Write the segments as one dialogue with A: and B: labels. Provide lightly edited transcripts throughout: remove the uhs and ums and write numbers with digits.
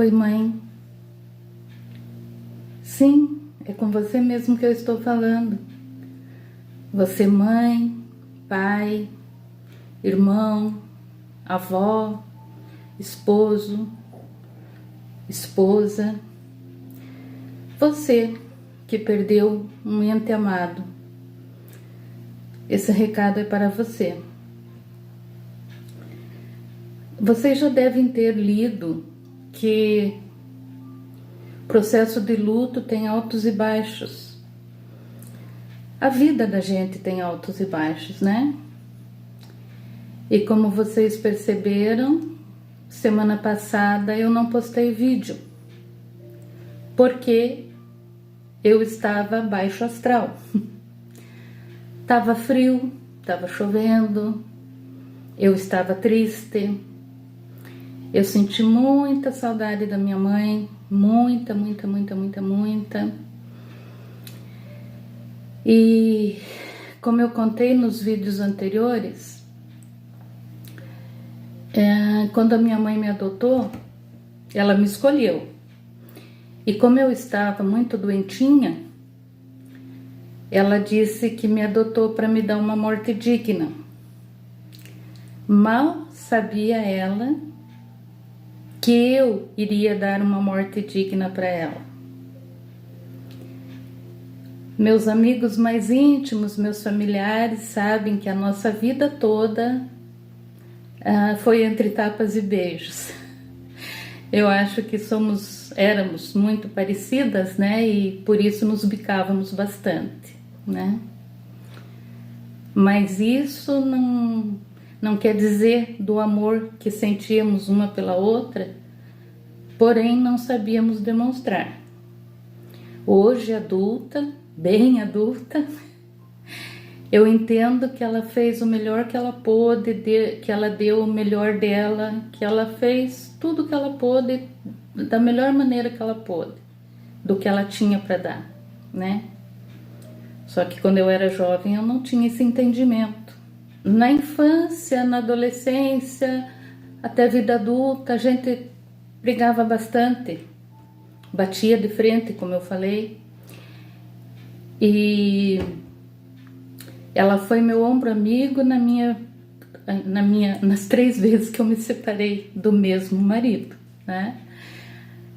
A: Oi, mãe. Sim, é com você mesmo que eu estou falando. Você, mãe, pai, irmão, avó, esposo, esposa. Você que perdeu um ente amado. Esse recado é para você. Vocês já devem ter lido que o processo de luto tem altos e baixos. A vida da gente tem altos e baixos, né? E como vocês perceberam, semana passada eu não postei vídeo, porque eu estava baixo astral. Tava frio, tava chovendo, eu estava triste. Eu senti muita saudade da minha mãe, muita. E como eu contei nos vídeos anteriores, quando a minha mãe me adotou, ela me escolheu. E como eu estava muito doentinha, ela disse que me adotou para me dar uma morte digna. Mal sabia ela que eu iria dar uma morte digna para ela. Meus amigos mais íntimos, meus familiares sabem que a nossa vida toda foi entre tapas e beijos. Eu acho que éramos muito parecidas, né? E por isso nos bicávamos bastante, né? Mas isso não quer dizer do amor que sentíamos uma pela outra, porém não sabíamos demonstrar. Hoje, adulta, bem adulta, eu entendo que ela fez o melhor que ela pôde, que ela deu o melhor dela, que ela fez tudo que ela pôde, da melhor maneira que ela pôde, do que ela tinha para dar, né? Só que quando eu era jovem eu não tinha esse entendimento. Na infância, na adolescência, até a vida adulta, a gente brigava bastante, batia de frente, como eu falei, e ela foi meu ombro amigo nas 3 vezes que eu me separei do mesmo marido, né?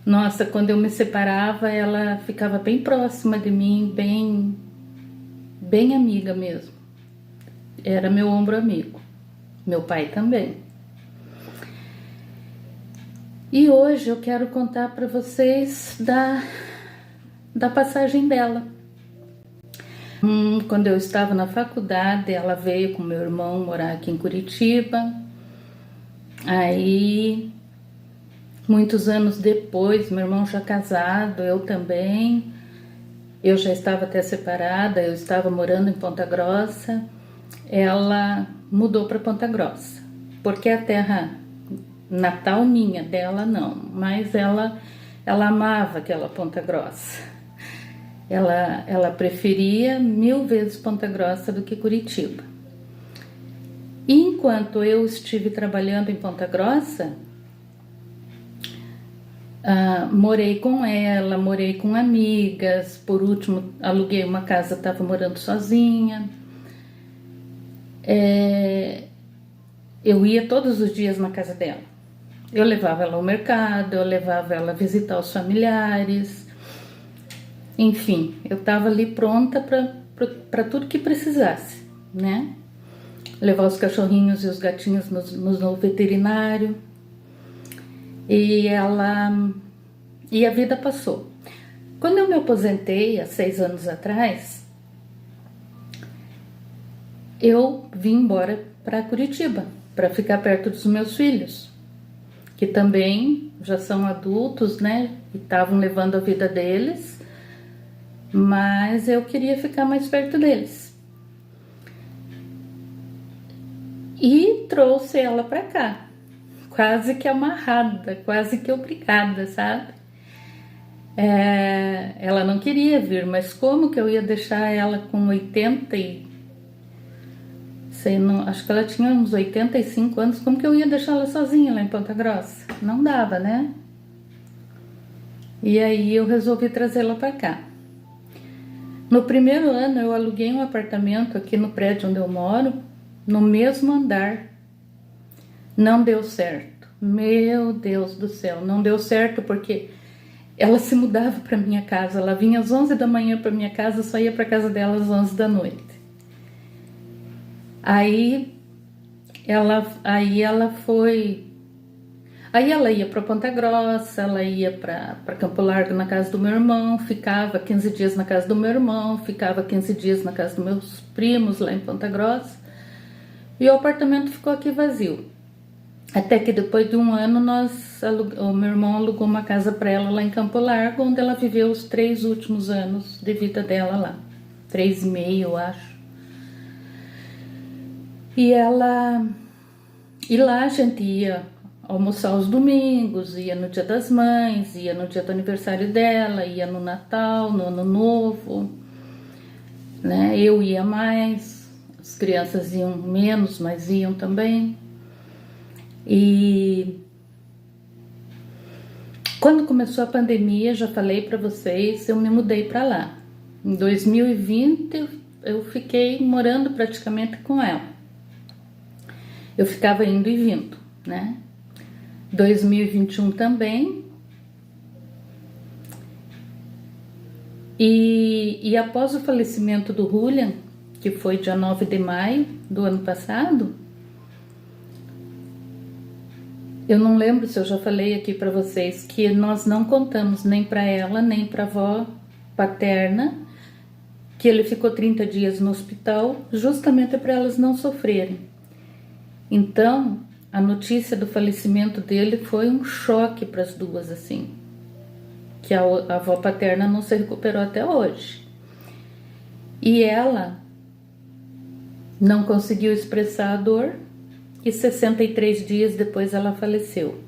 A: Nossa, quando eu me separava, ela ficava bem próxima de mim, bem amiga mesmo. Era meu ombro amigo. Meu pai também. E hoje eu quero contar para vocês da passagem dela. Quando eu estava na faculdade, ela veio com meu irmão morar aqui em Curitiba. Aí, muitos anos depois, meu irmão já casado, eu também. Eu já estava até separada, eu estava morando em Ponta Grossa. Ela mudou para Ponta Grossa, porque a terra natal minha, dela não, mas ela amava aquela Ponta Grossa. Ela preferia 1000 vezes Ponta Grossa do que Curitiba. E enquanto eu estive trabalhando em Ponta Grossa, morei com ela, morei com amigas, por último aluguei uma casa, estava morando sozinha. Eu ia todos os dias na casa dela. Eu levava ela ao mercado, eu levava ela a visitar os familiares. Enfim, eu estava ali pronta para tudo que precisasse, né? Levar os cachorrinhos e os gatinhos no veterinário. E a vida passou. Quando eu me aposentei, há 6 anos atrás, eu vim embora para Curitiba, para ficar perto dos meus filhos, que também já são adultos, né? E estavam levando a vida deles, mas eu queria ficar mais perto deles. E trouxe ela para cá, quase que amarrada, quase que obrigada, sabe? Ela não queria vir, mas como que eu ia deixar ela com 80 acho que ela tinha uns 85 anos, como que eu ia deixar ela sozinha lá em Ponta Grossa? Não dava, né? E aí eu resolvi trazê-la para cá. No primeiro ano eu aluguei um apartamento aqui no prédio onde eu moro, no mesmo andar. Não deu certo. Meu Deus do céu, não deu certo porque ela se mudava para minha casa. Ela vinha às 11 da manhã para minha casa, só ia para casa dela às 11 da noite. Aí ela foi. Aí ela ia para Ponta Grossa, ela ia para Campo Largo na casa do meu irmão, ficava 15 dias na casa do meu irmão, ficava 15 dias na casa dos meus primos lá em Ponta Grossa. E o apartamento ficou aqui vazio. Até que depois de um ano o meu irmão alugou uma casa para ela lá em Campo Largo, onde ela viveu os 3 últimos anos de vida dela lá. 3,5, eu acho. E lá a gente ia almoçar aos domingos, ia no Dia das Mães, ia no dia do aniversário dela, ia no Natal, no Ano Novo, né? Eu ia mais, as crianças iam menos, mas iam também. E quando começou a pandemia, já falei para vocês, eu me mudei para lá. Em 2020 eu fiquei morando praticamente com ela. Eu ficava indo e vindo, né? 2021 também. E após o falecimento do Julian, que foi dia 9 de maio do ano passado, eu não lembro se eu já falei aqui para vocês que nós não contamos nem para ela, nem para a avó paterna, que ele ficou 30 dias no hospital, justamente para elas não sofrerem. Então, a notícia do falecimento dele foi um choque para as duas, assim, que a avó paterna não se recuperou até hoje. E ela não conseguiu expressar a dor e 63 dias depois ela faleceu.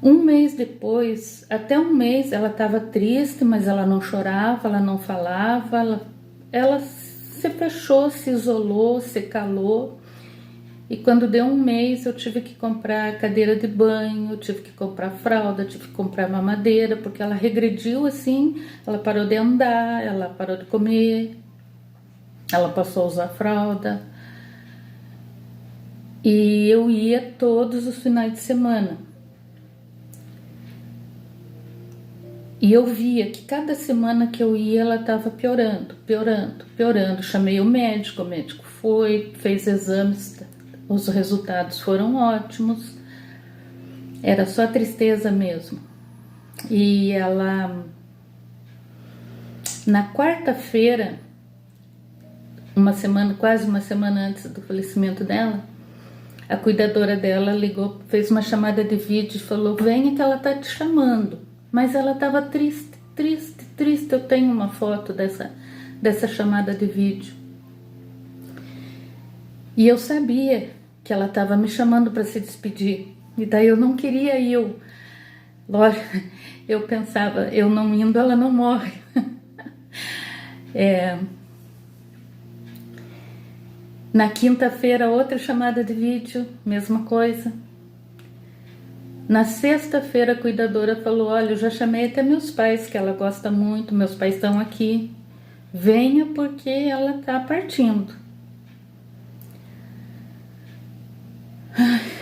A: Um mês depois, até um mês, ela estava triste, mas ela não chorava, ela não falava, ela se fechou, se isolou, se calou. E quando deu um mês, eu tive que comprar cadeira de banho, tive que comprar fralda, tive que comprar mamadeira, porque ela regrediu assim, ela parou de andar, ela parou de comer, ela passou a usar fralda. E eu ia todos os finais de semana. E eu via que cada semana que eu ia, ela estava piorando. Chamei o médico foi, fez exames, os resultados foram ótimos. Era só tristeza mesmo. E ela, na quarta-feira, quase uma semana antes do falecimento dela, a cuidadora dela ligou, fez uma chamada de vídeo e falou: venha que ela tá te chamando. Mas ela estava triste. Eu tenho uma foto dessa chamada de vídeo. E eu sabia que ela estava me chamando para se despedir. E daí eu não queria ir. Lógico, eu pensava, eu não indo, ela não morre. Na quinta-feira, outra chamada de vídeo, mesma coisa. Na sexta-feira, a cuidadora falou: olha, eu já chamei até meus pais, que ela gosta muito, meus pais estão aqui. Venha porque ela tá partindo.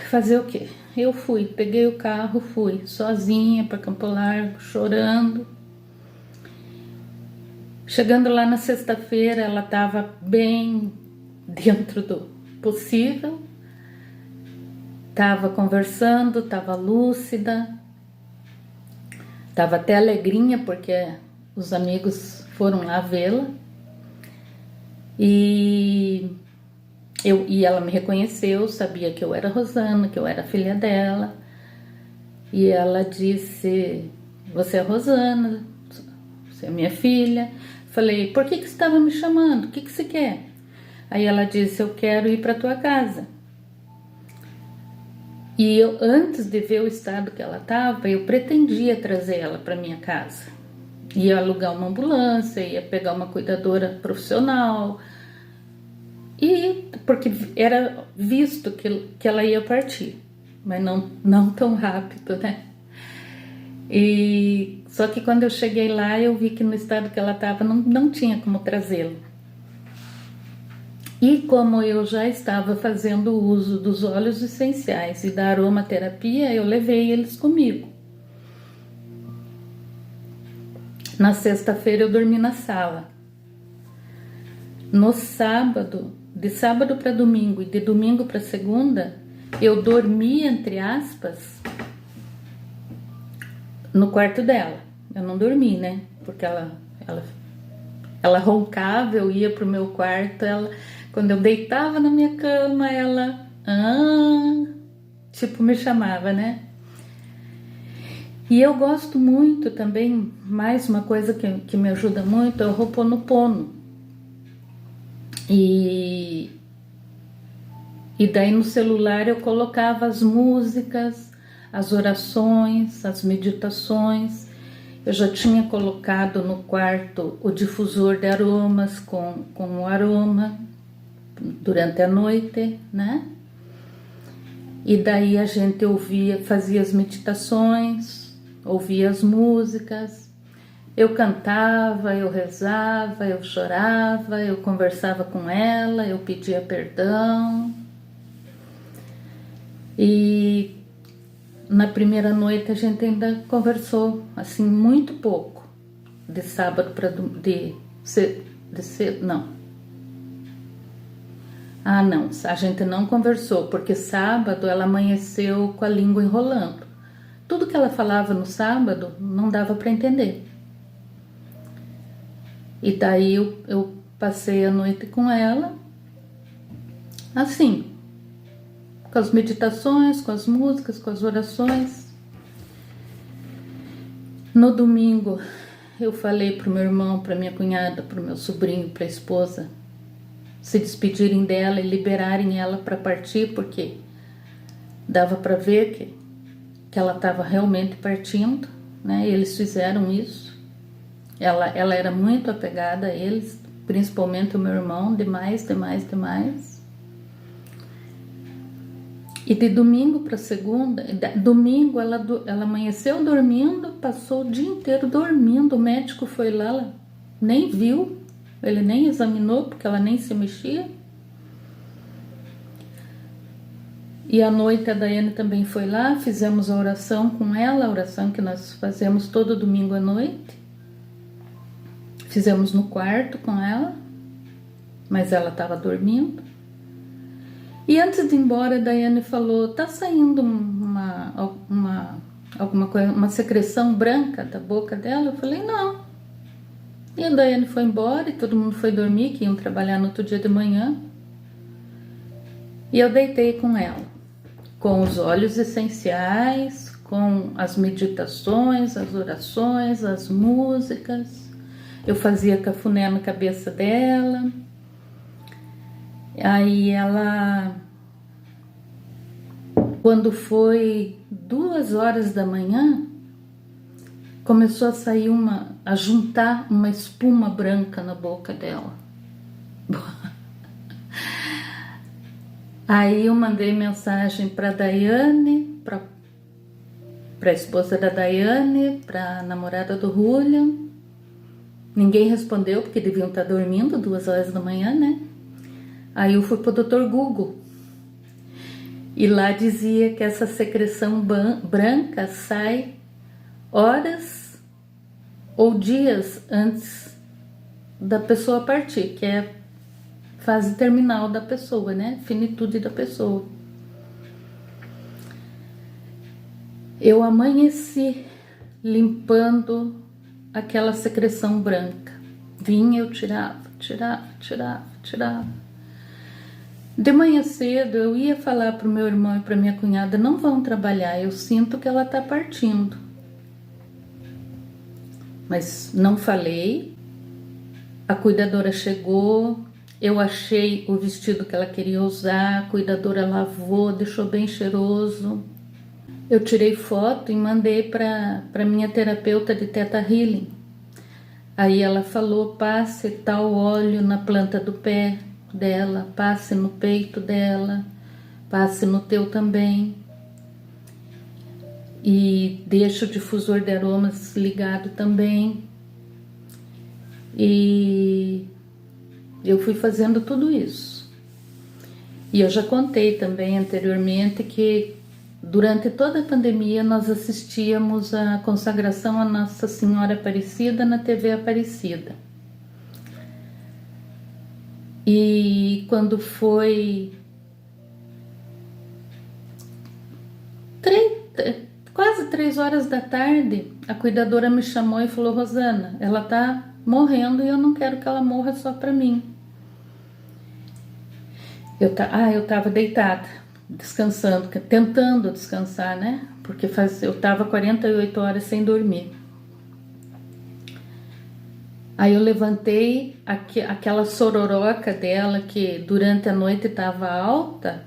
A: Fazer o quê? Eu fui, peguei o carro, fui sozinha para Campo Largo, chorando. Chegando lá na sexta-feira, ela estava bem dentro do possível. Estava conversando, estava lúcida, estava até alegrinha porque os amigos foram lá vê-la. E ela me reconheceu, sabia que eu era Rosana, que eu era filha dela. E ela disse: você é Rosana, você é minha filha. Falei: por que você estava me chamando? O que você quer? Aí ela disse: eu quero ir para tua casa. E eu, antes de ver o estado que ela estava, eu pretendia trazer ela para minha casa. Ia alugar uma ambulância, ia pegar uma cuidadora profissional. E porque era visto que ela ia partir, mas não tão rápido, né? E só que quando eu cheguei lá, eu vi que no estado que ela estava não tinha como trazê-lo. E como eu já estava fazendo uso dos óleos essenciais e da aromaterapia, eu levei eles comigo. Na sexta-feira eu dormi na sala. No sábado, de sábado para domingo e de domingo para segunda, eu dormi, entre aspas, no quarto dela. Eu não dormi, né? Porque ela roncava, eu ia pro meu quarto, quando eu deitava na minha cama, ela tipo me chamava, né? E eu gosto muito também, mais uma coisa que me ajuda muito é o Ho'oponopono. E daí no celular eu colocava as músicas, as orações, as meditações. Eu já tinha colocado no quarto o difusor de aromas com o aroma durante a noite, né? E daí a gente ouvia, fazia as meditações, ouvia as músicas. Eu cantava, eu rezava, eu chorava, eu conversava com ela, eu pedia perdão. E na primeira noite a gente ainda conversou, assim, muito pouco. De sábado para não. Ah, não, a gente não conversou, porque sábado ela amanheceu com a língua enrolando. Tudo que ela falava no sábado não dava para entender. E daí eu passei a noite com ela, assim, com as meditações, com as músicas, com as orações. No domingo, eu falei pro meu irmão, pra minha cunhada, pro meu sobrinho, pra esposa, se despedirem dela e liberarem ela para partir, porque dava para ver que ela estava realmente partindo, né? Eles fizeram isso. Ela era muito apegada a eles, principalmente o meu irmão, demais. E de domingo para segunda, domingo ela amanheceu dormindo, passou o dia inteiro dormindo. O médico foi lá, ela nem viu, ele nem examinou, porque ela nem se mexia. E à noite a Daiane também foi lá, fizemos a oração com ela, a oração que nós fazemos todo domingo à noite. Fizemos no quarto com ela, mas ela estava dormindo. E antes de ir embora, a Daiane falou: tá saindo alguma coisa, uma secreção branca da boca dela? Eu falei: não. E a Daiane foi embora e todo mundo foi dormir, que iam trabalhar no outro dia de manhã. E eu deitei com ela, com os óleos essenciais, com as meditações, as orações, as músicas. Eu fazia cafuné na cabeça dela. Aí ela, quando foi 2h da manhã, começou a sair a juntar uma espuma branca na boca dela. Aí eu mandei mensagem para Daiane, para a esposa da Daiane, para a namorada do Julian. Ninguém respondeu, porque deviam estar dormindo, 2h da manhã, né? Aí eu fui pro Dr. Google. E lá dizia que essa secreção branca sai horas ou dias antes da pessoa partir, que é a fase terminal da pessoa, né? Finitude da pessoa. Eu amanheci limpando aquela secreção branca. Vinha, eu tirava. De manhã cedo eu ia falar pro meu irmão e pra minha cunhada: não vão trabalhar, eu sinto que ela tá partindo. Mas não falei. A cuidadora chegou, eu achei o vestido que ela queria usar, a cuidadora lavou, deixou bem cheiroso. Eu tirei foto e mandei para minha terapeuta de Theta Healing. Aí ela falou: passe tal óleo na planta do pé dela, passe no peito dela, passe no teu também. e deixo o difusor de aromas ligado também. E eu fui fazendo tudo isso. E eu já contei também anteriormente que durante toda a pandemia nós assistíamos a consagração a Nossa Senhora Aparecida na TV Aparecida. E quando foi quase 3 horas da tarde, a cuidadora me chamou e falou: Rosana, ela tá morrendo e eu não quero que ela morra só pra mim. Eu tava deitada, descansando, tentando descansar, né? Porque eu tava 48 horas sem dormir. Aí eu levantei aquela sororoca dela, que durante a noite estava alta,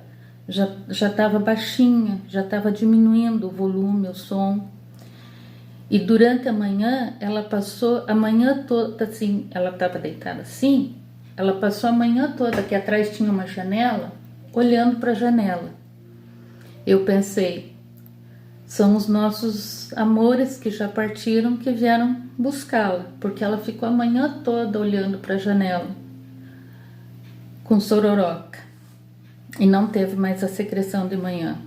A: já estava baixinha, já estava diminuindo o volume, o som. E durante a manhã, ela passou a manhã toda assim, ela estava deitada assim, ela passou a manhã toda, que atrás tinha uma janela, olhando para a janela. Eu pensei, são os nossos amores que já partiram, que vieram buscá-la, porque ela ficou a manhã toda olhando para a janela, com sororoca, e não teve mais a secreção de manhã.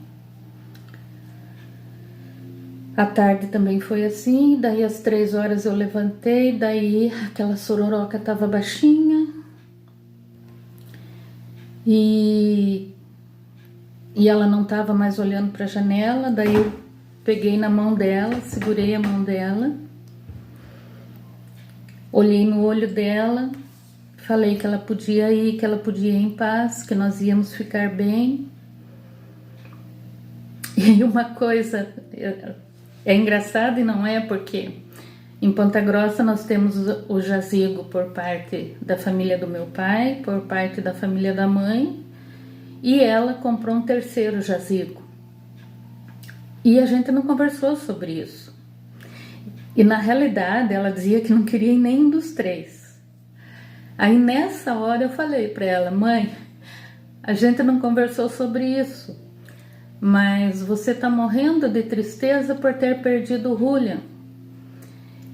A: À tarde também foi assim, daí às 3 horas eu levantei, daí aquela sororoca estava baixinha, e ela não estava mais olhando para a janela, daí eu peguei na mão dela, segurei a mão dela, olhei no olho dela, falei que ela podia ir, que ela podia ir em paz, que nós íamos ficar bem. E uma coisa é engraçada e não é, porque em Ponta Grossa nós temos o jazigo por parte da família do meu pai, por parte da família da mãe, e ela comprou um terceiro jazigo. E a gente não conversou sobre isso. E na realidade ela dizia que não queria ir nenhum dos 3. Aí nessa hora eu falei para ela: mãe, a gente não conversou sobre isso, mas você tá morrendo de tristeza por ter perdido o Julian.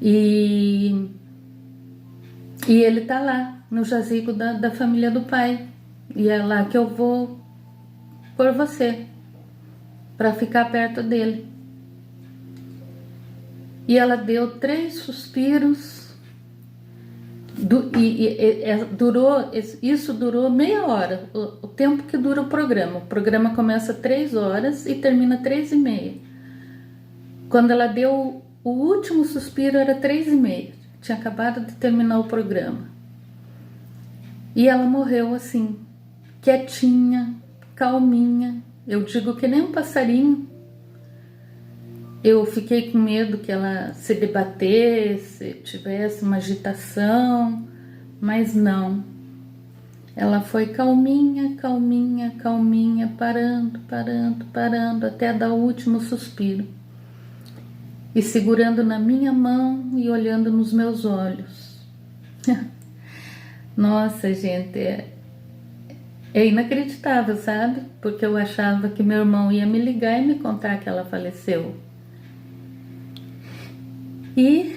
A: E ele tá lá no jazigo da família do pai. E é lá que eu vou por você, para ficar perto dele. E ela deu 3 suspiros, isso durou meia hora, o tempo que dura o programa. O programa começa 3 horas e termina 3h30. Quando ela deu o último suspiro era 3h30, tinha acabado de terminar o programa. E ela morreu assim, quietinha, calminha. Eu digo que nem um passarinho. Eu fiquei com medo que ela se debatesse, tivesse uma agitação, mas não. Ela foi calminha, calminha, calminha, parando, parando, parando, até dar o último suspiro. E segurando na minha mão e olhando nos meus olhos. Nossa, gente, é inacreditável, sabe? Porque eu achava que meu irmão ia me ligar e me contar que ela faleceu. E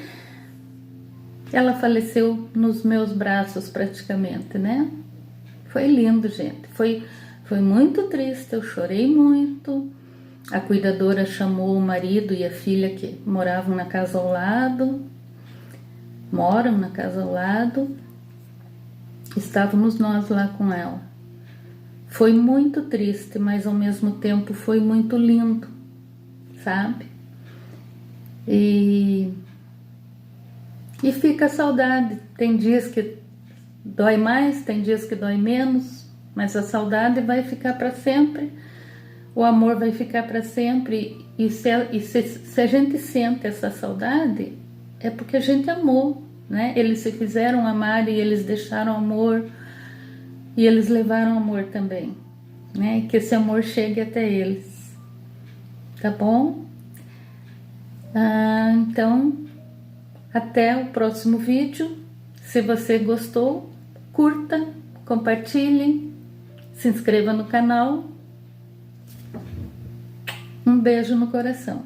A: ela faleceu nos meus braços praticamente, né? Foi lindo, gente. Foi muito triste, eu chorei muito. A cuidadora chamou o marido e a filha que moravam na casa ao lado. Moram na casa ao lado. Estávamos nós lá com ela. Foi muito triste, mas ao mesmo tempo foi muito lindo, sabe? E fica a saudade. Tem dias que dói mais, tem dias que dói menos, mas a saudade vai ficar para sempre, o amor vai ficar para sempre. E se a gente sente essa saudade, é porque a gente amou, né? Eles se fizeram amar e eles deixaram amor, e eles levaram amor também, né? E que esse amor chegue até eles, tá bom? Então, até o próximo vídeo. Se você gostou, curta, compartilhe, se inscreva no canal. Um beijo no coração.